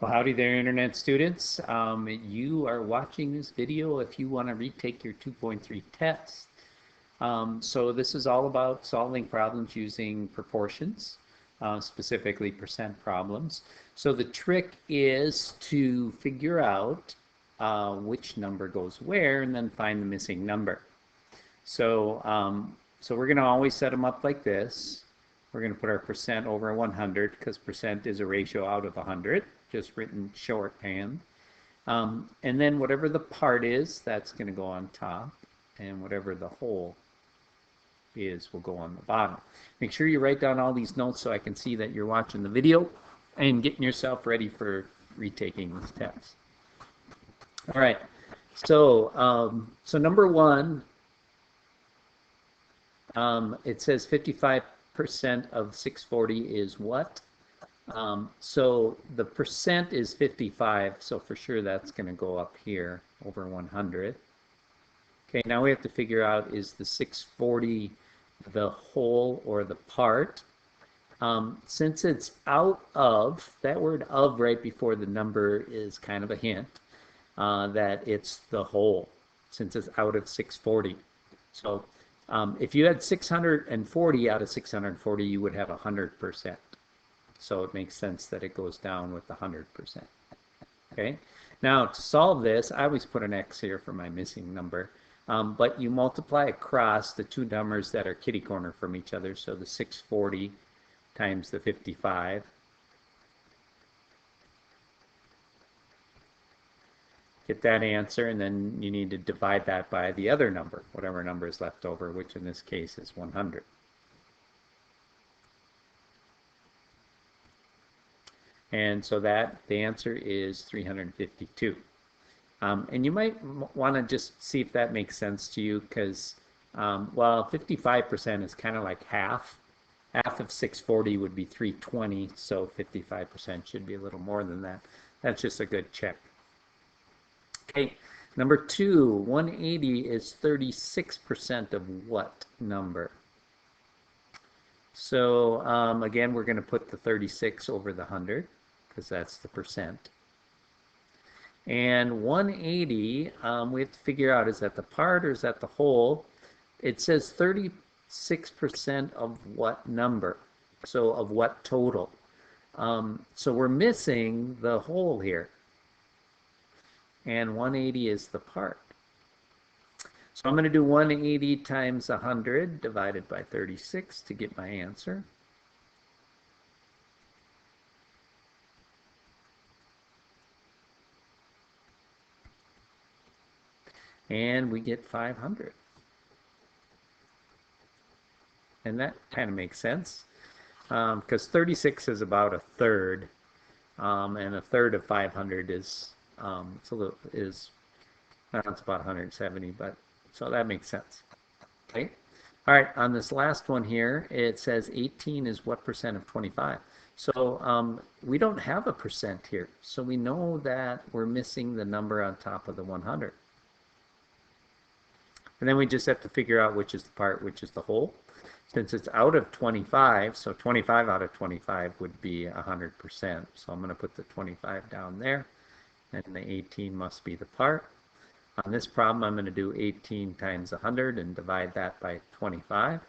Well, howdy there, Internet students. You are watching this video if you want to retake your 2.3 test. So this is all about solving problems using proportions, specifically percent problems. So the trick is to figure out which number goes where and then find the missing number. So we're going to always set them up like this. We're going to put our percent over 100 because percent is a ratio out of 100, just written shorthand. And then whatever the part is, that's going to go on top, and whatever the whole is will go on the bottom. Make sure you write down all these notes so I can see that you're watching the video and getting yourself ready for retaking this test. All right, so number one, it says 55% of 640 is what? So the percent is 55, so for sure that's going to go up here over 100. Okay, now we have to figure out, is the 640 the whole or the part? Since it's out of, that word of right before the number is kind of a hint that it's the whole, since it's out of 640. So if you had 640 out of 640, you would have 100%. So it makes sense that it goes down with the 100%. Okay. Now to solve this, I always put an X here for my missing number. But you multiply across the two numbers that are kitty corner from each other. So the 640 times the 55. Get that answer, and then you need to divide that by the other number, whatever number is left over, which in this case is 100. And so that the answer is 352. And you might want to just see if that makes sense to you, because well, 55% is kind of like half. Half of 640 would be 320, so 55% should be a little more than that. That's just a good check. Okay, number two, 180 is 36% of what number? So again, we're going to put the 36 over the 100, because that's the percent. And 180, we have to figure out, is that the part or is that the whole? It says 36% of what number? So of what total? So we're missing the whole here. And 180 is the part. So I'm going to do 180 times 100 divided by 36 to get my answer. And we get 500. And that kind of makes sense, because 36 is about a third, and a third of 500 is it's about 170, but so that makes sense. Okay. All right. On this last one here, it says 18 is what percent of 25? So we don't have a percent here, so we know that we're missing the number on top of the 100. And then we just have to figure out which is the part, which is the whole. Since it's out of 25, so 25 out of 25 would be 100%. So I'm going to put the 25 down there, and the 18 must be the part. On this problem, I'm going to do 18 times 100 and divide that by 25.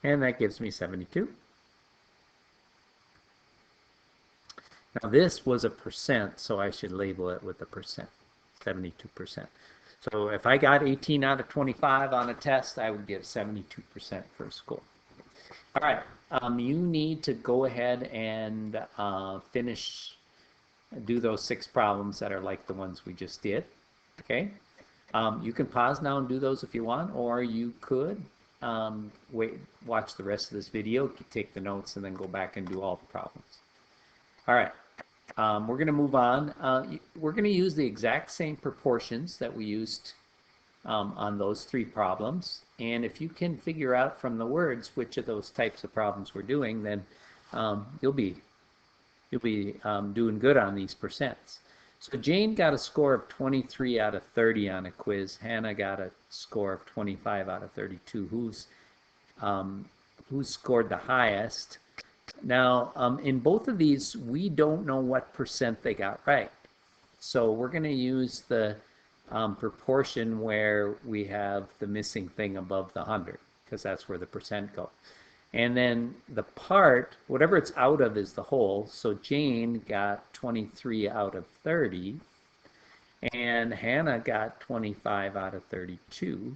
And that gives me 72. Now this was a percent, so I should label it with a percent, 72%. So if I got 18 out of 25 on a test, I would get 72% for a score. All right, you need to go ahead and do those 6 problems that are like the ones we just did. Okay, you can pause now and do those if you want, or you could watch the rest of this video, take the notes, and then go back and do all the problems. All right, we're going to move on. We're going to use the exact same proportions that we used on those 3 problems. And if you can figure out from the words which of those types of problems we're doing, then you'll be doing good on these percents. So Jane got a score of 23 out of 30 on a quiz. Hannah got a score of 25 out of 32. Who scored the highest? Now, in both of these, we don't know what percent they got right. So we're going to use the proportion where we have the missing thing above the 100, because that's where the percent goes. And then the part, whatever it's out of, is the whole. So Jane got 23 out of 30, and Hannah got 25 out of 32.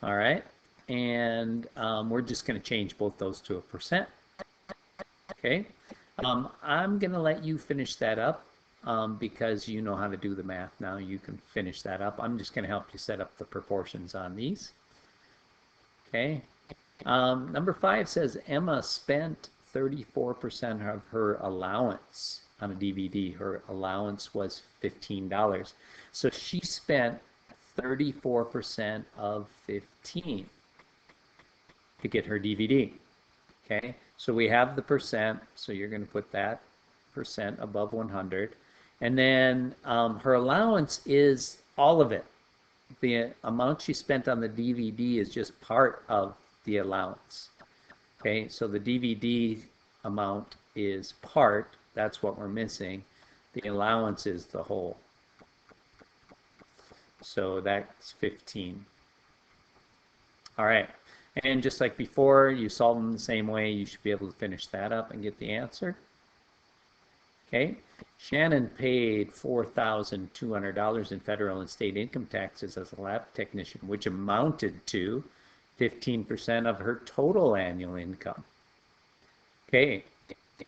All right, and we're just going to change both those to a percent. Okay, I'm going to let you finish that up because you know how to do the math now. You can finish that up. I'm just going to help you set up the proportions on these. Okay. Number 5 says Emma spent 34% of her allowance on a DVD. Her allowance was $15. So she spent 34% of 15 to get her DVD. Okay, so we have the percent, so you're going to put that percent above 100. And then her allowance is all of it. The amount she spent on the DVD is just part of the allowance. Okay, so the DVD amount is part, that's what we're missing. The allowance is the whole. So that's 15. All right, and just like before, you solve them the same way. You should be able to finish that up and get the answer. Okay, Shannon paid $4,200 in federal and state income taxes as a lab technician, which amounted to 15% of her total annual income. Okay,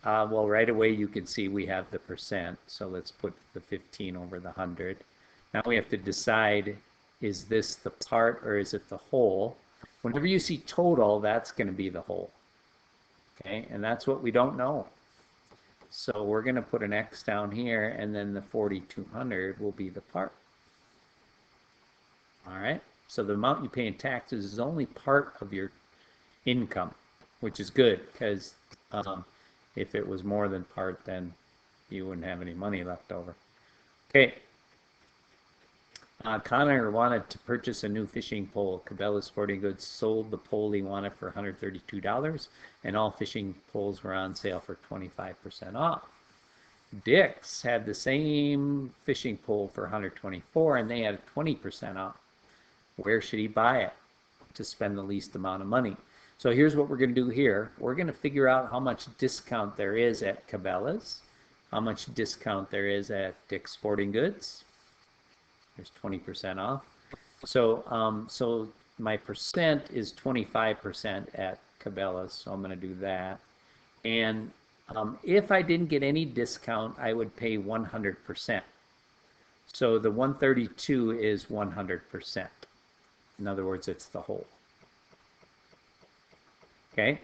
well, right away you can see we have the percent, so let's put the 15 over the 100. Now we have to decide, is this the part or is it the whole? Whenever you see total, that's going to be the whole. Okay, and that's what we don't know. So we're going to put an X down here, and then the 4,200 will be the part. All right, so the amount you pay in taxes is only part of your income, which is good, because if it was more than part, then you wouldn't have any money left over. Okay. Connor wanted to purchase a new fishing pole. Cabela Sporting Goods sold the pole he wanted for $132, and all fishing poles were on sale for 25% off. Dick's had the same fishing pole for $124, and they had 20% off. Where should he buy it to spend the least amount of money? So here's what we're going to do here. We're going to figure out how much discount there is at Cabela's, how much discount there is at Dick's Sporting Goods. There's 20% off. So, so my percent is 25% at Cabela's, so I'm going to do that. And if I didn't get any discount, I would pay 100%. So the 132 is 100%. In other words, it's the whole. Okay.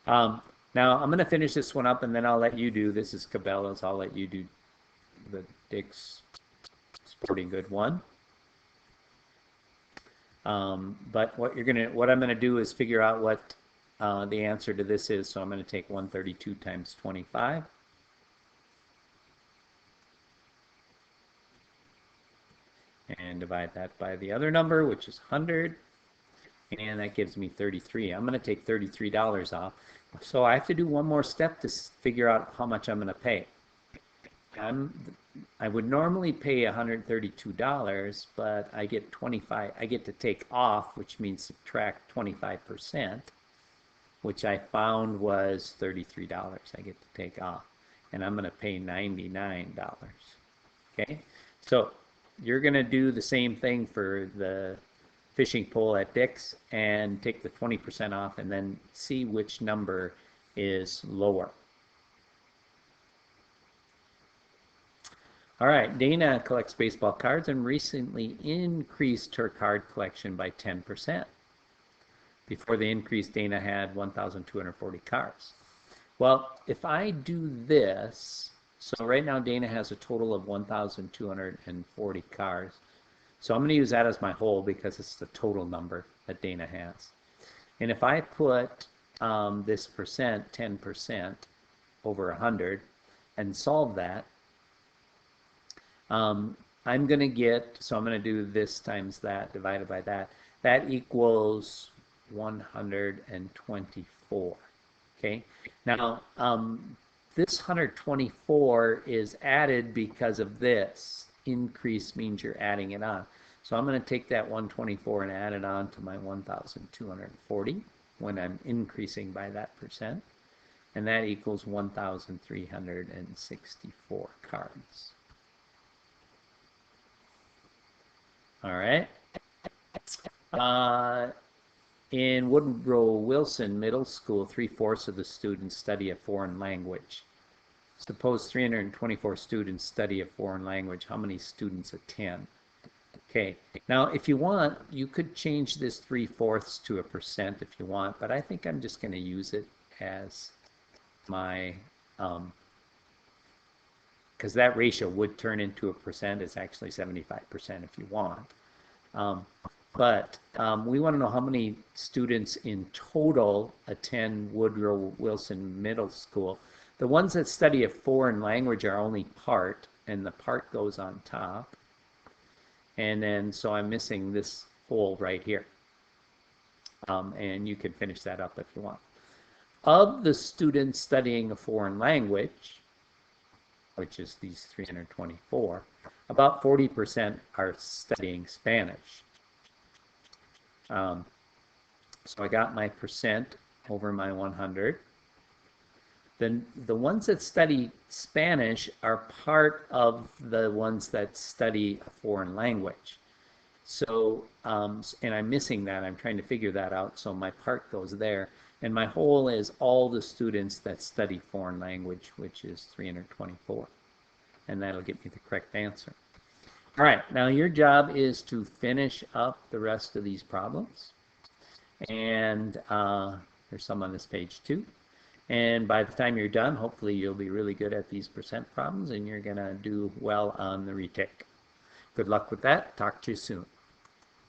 Now I'm going to finish this one up, and then I'll let you do. This is Cabela's. I'll let you do the Dick's Sporting Good one. But what I'm gonna do is figure out what the answer to this is. So I'm going to take 132 times 25. And divide that by the other number, which is 100. And that gives me 33. I'm going to take $33 off. So I have to do one more step to figure out how much I'm going to pay. I would normally pay $132, but I get 25. I get to take off, which means subtract 25%, which I found was $33. I get to take off, and I'm going to pay $99. Okay, so you're going to do the same thing for the fishing pole at Dick's and take the 20% off, and then see which number is lower. All right, Dana collects baseball cards and recently increased her card collection by 10%. Before the increase, Dana had 1,240 cards. Well, if I do this, so right now Dana has a total of 1,240 cards. So I'm going to use that as my whole because it's the total number that Dana has. And if I put this percent, 10% over 100, and solve that, I'm going to get, so I'm going to do this times that divided by that. That equals 124. Okay. Now, this 124 is added because of this. Increase means you're adding it on. So I'm going to take that 124 and add it on to my 1,240 when I'm increasing by that percent. And that equals 1,364 cards. All right. In Woodrow Wilson Middle School, 3/4 of the students study a foreign language. Suppose 324 students study a foreign language. How many students attend? Okay. Now, if you want, you could change this 3/4 to a percent if you want, but I think I'm just going to use it as my, because that ratio would turn into a percent. It's actually 75% if you want. But we want to know how many students in total attend Woodrow Wilson Middle School. The ones that study a foreign language are only part, and the part goes on top. And then, so I'm missing this hole right here. And you can finish that up if you want. Of the students studying a foreign language, which is these 324, about 40% are studying Spanish. So I got my percent over my 100. Then the ones that study Spanish are part of the ones that study a foreign language. So, and I'm missing that. I'm trying to figure that out. So my part goes there. And my whole is all the students that study foreign language, which is 324. And that'll get me the correct answer. All right, now your job is to finish up the rest of these problems. And there's some on this page too. And by the time you're done, hopefully you'll be really good at these percent problems and you're going to do well on the retake. Good luck with that. Talk to you soon.